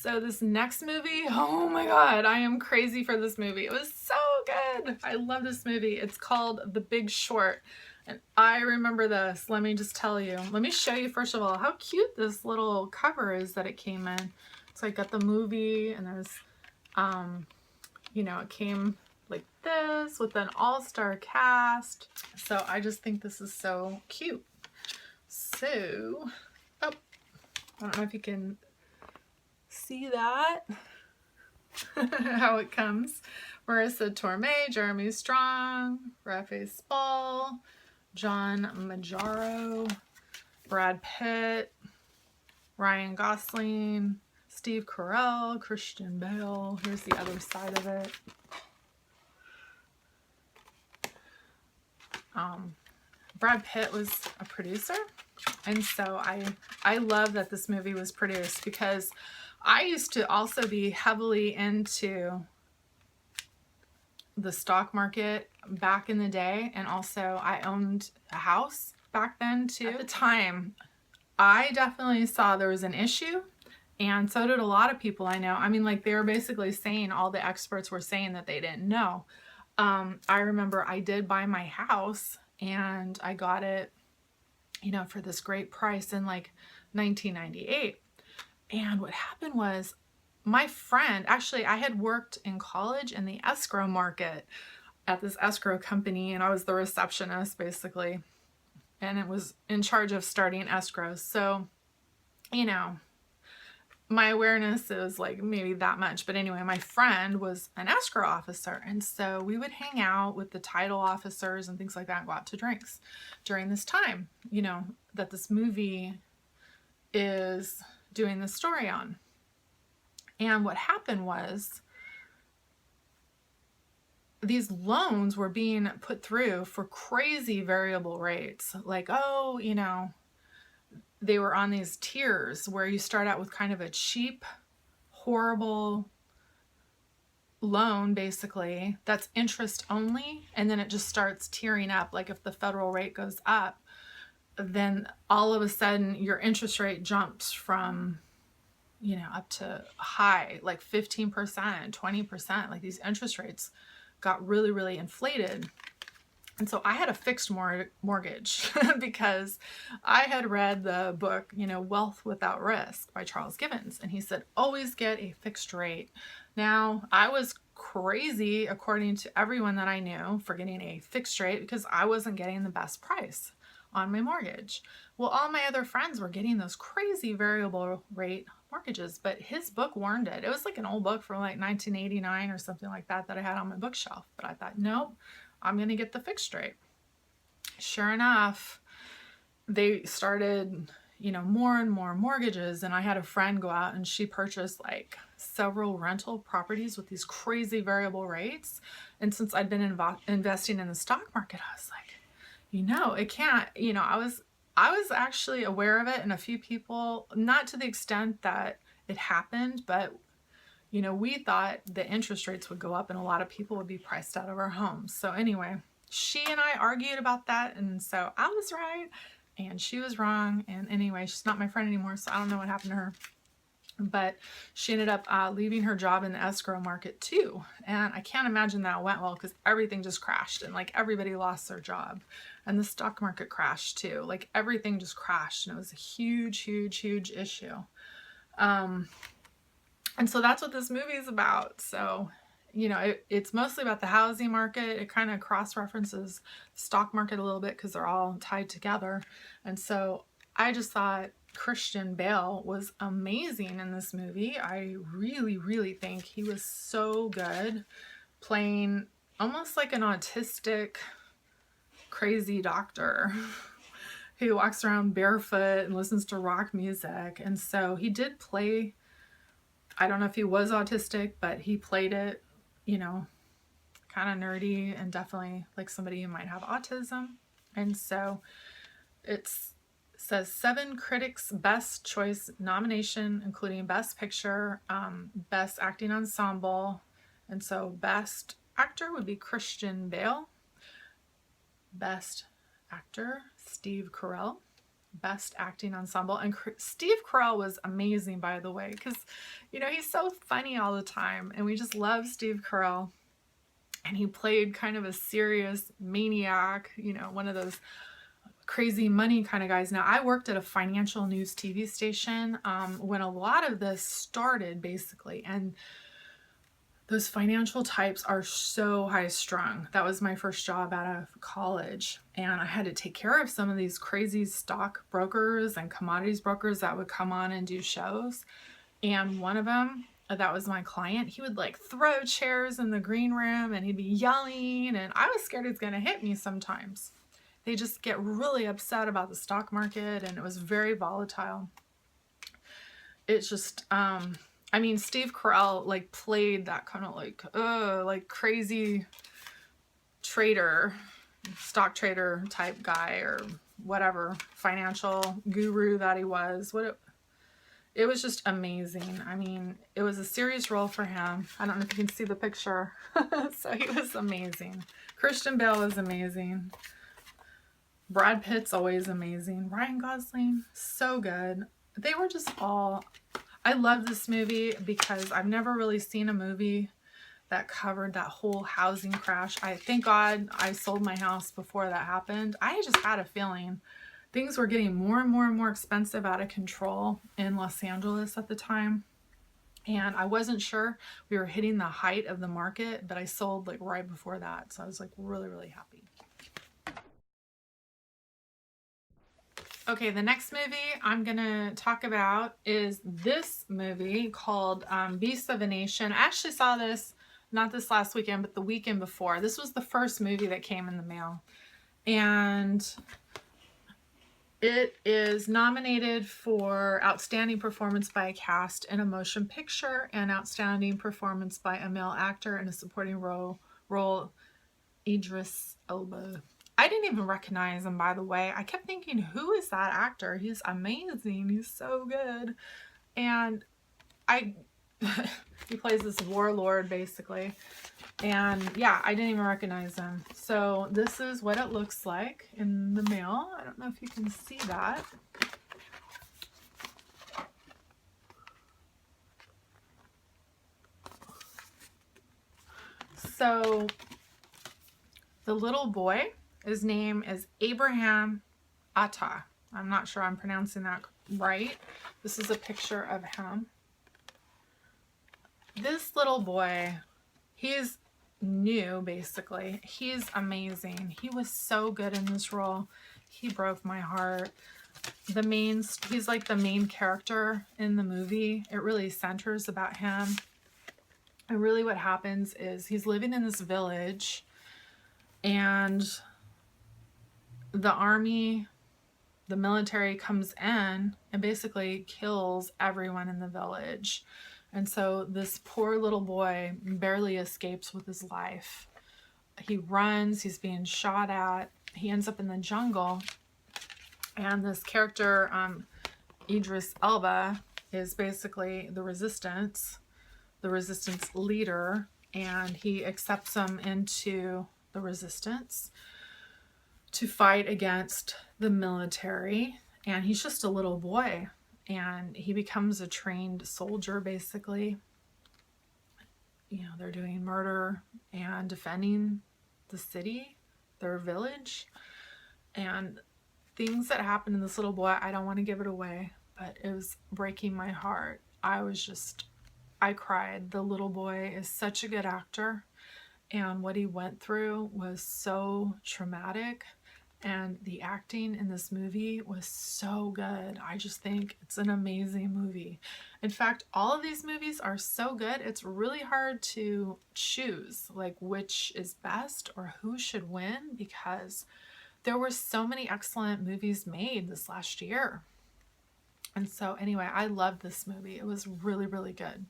So this next movie, oh my God, I am crazy for this movie. It was so good. I love this movie. It's called The Big Short. And I remember this. Let me just tell you. Let me show you first of all how cute this little cover is that it came in. So I got the movie and there's, you know, it came like this with an all-star cast. So I just think this is so cute. So, oh, I don't know if you can see that, how it comes. Marissa Tomei, Jeremy Strong, Rafe Spall, John Magaro, Brad Pitt, Ryan Gosling, Steve Carell, Christian Bale. Here's the other side of it. Brad Pitt was a producer, and so I love that this movie was produced because I used to also be heavily into the stock market back in the day, and also I owned a house back then too. At the time, I definitely saw there was an issue, and so did a lot of people I know. I mean, like, they were basically saying, all the experts were saying that they didn't know. I remember I did buy my house, and I got it, you know, for this great price in like 1998. And what happened was, my friend, actually, I had worked in college in the escrow market at this escrow company, and I was the receptionist basically, and it was in charge of starting escrows. So, you know, my awareness is like maybe that much, but anyway, my friend was an escrow officer, and so we would hang out with the title officers and things like that and go out to drinks during this time, you know, that this movie is doing the story on. And what happened was, these loans were being put through for crazy variable rates. Like, oh, you know, they were on these tiers where you start out with kind of a cheap, horrible loan, basically, that's interest only, and then it just starts tiering up. Like, if the federal rate goes up, then all of a sudden your interest rate jumps from, you know, up to high, like 15%, 20%. Like, these interest rates got really, really inflated. And so I had a fixed mortgage because I had read the book, you know, Wealth Without Risk by Charles Givens. And he said, always get a fixed rate. Now, I was crazy, according to everyone that I knew, for getting a fixed rate because I wasn't getting the best price on my mortgage. Well, all my other friends were getting those crazy variable rate mortgages, but his book warned it. It was like an old book from like 1989 or something like that that I had on my bookshelf. But I thought, nope, I'm going to get the fixed rate. Sure enough, they started, you know, more and more mortgages. And I had a friend go out and she purchased like several rental properties with these crazy variable rates. And since I'd been investing in the stock market, I was like, you know, it can't, you know, I was actually aware of it, and a few people, not to the extent that it happened, but, you know, we thought the interest rates would go up and a lot of people would be priced out of our homes. So anyway, she and I argued about that, and so I was right and she was wrong. And anyway, she's not my friend anymore, so I don't know what happened to her. But she ended up leaving her job in the escrow market too. And I can't imagine that went well because everything just crashed and like everybody lost their job. And the stock market crashed too. Like, everything just crashed, and it was a huge, huge, huge issue. And so that's what this movie is about. So, you know, it's mostly about the housing market. It kind of cross-references the stock market a little bit because they're all tied together. And so I just thought Christian Bale was amazing in this movie. I really, really think he was so good, playing almost like an autistic, crazy doctor who walks around barefoot and listens to rock music. And so he did play, I don't know if he was autistic, but he played it, you know, kind of nerdy and definitely like somebody who might have autism. And so it says 7 critics best choice nomination, including best picture, best acting ensemble. And so best actor would be Christian Bale. Best actor, Steve Carell. Best Acting Ensemble. And Steve Carell was amazing, by the way, because, you know, he's so funny all the time, and we just love Steve Carell. And he played kind of a serious maniac, you know, one of those crazy money kind of guys. Now, I worked at a financial news TV station when a lot of this started, basically, and those financial types are so high strung. That was my first job out of college, and I had to take care of some of these crazy stock brokers and commodities brokers that would come on and do shows. And one of them, that was my client, he would like throw chairs in the green room and he'd be yelling, and I was scared he was going to hit me sometimes. They just get really upset about the stock market, and it was very volatile. It's just, I mean, Steve Carell like played that kind of like crazy trader, stock trader type guy, or whatever financial guru that he was. It was just amazing. I mean, it was a serious role for him. I don't know if you can see the picture. So he was amazing. Christian Bale was amazing. Brad Pitt's always amazing. Ryan Gosling, so good. They were just all... I love this movie because I've never really seen a movie that covered that whole housing crash. Thank God I sold my house before that happened. I just had a feeling things were getting more and more and more expensive, out of control in Los Angeles at the time. And I wasn't sure we were hitting the height of the market, but I sold like right before that. So I was like really, really happy. Okay, the next movie I'm going to talk about is this movie called Beasts of a Nation. I actually saw this, not this last weekend, but the weekend before. This was the first movie that came in the mail. And it is nominated for Outstanding Performance by a Cast in a Motion Picture and Outstanding Performance by a Male Actor in a Supporting Role, Idris Elba. I didn't even recognize him, by the way. I kept thinking, who is that actor? He's amazing. He's so good. And he plays this warlord, basically. And yeah, I didn't even recognize him. So this is what it looks like in the mail. I don't know if you can see that. So the little boy, his name is Abraham Atta. I'm not sure I'm pronouncing that right. This is a picture of him. This little boy, he's new, basically. He's amazing. He was so good in this role. He broke my heart. He's like the main character in the movie. It really centers about him. And really what happens is he's living in this village, and the army, the military comes in and basically kills everyone in the village. And so this poor little boy barely escapes with his life. He runs, he's being shot at, he ends up in the jungle. And this character, Idris Elba, is basically the resistance leader, and he accepts him into the resistance to fight against the military. And he's just a little boy, and he becomes a trained soldier, basically. You know, they're doing murder and defending the city, their village, and things that happened to this little boy. I don't want to give it away, but it was breaking my heart. I cried. The little boy is such a good actor, and what he went through was so traumatic. And the acting in this movie was so good. I just think it's an amazing movie. In fact, all of these movies are so good, it's really hard to choose like which is best or who should win, because there were so many excellent movies made this last year. And so anyway, I loved this movie. It was really, really good.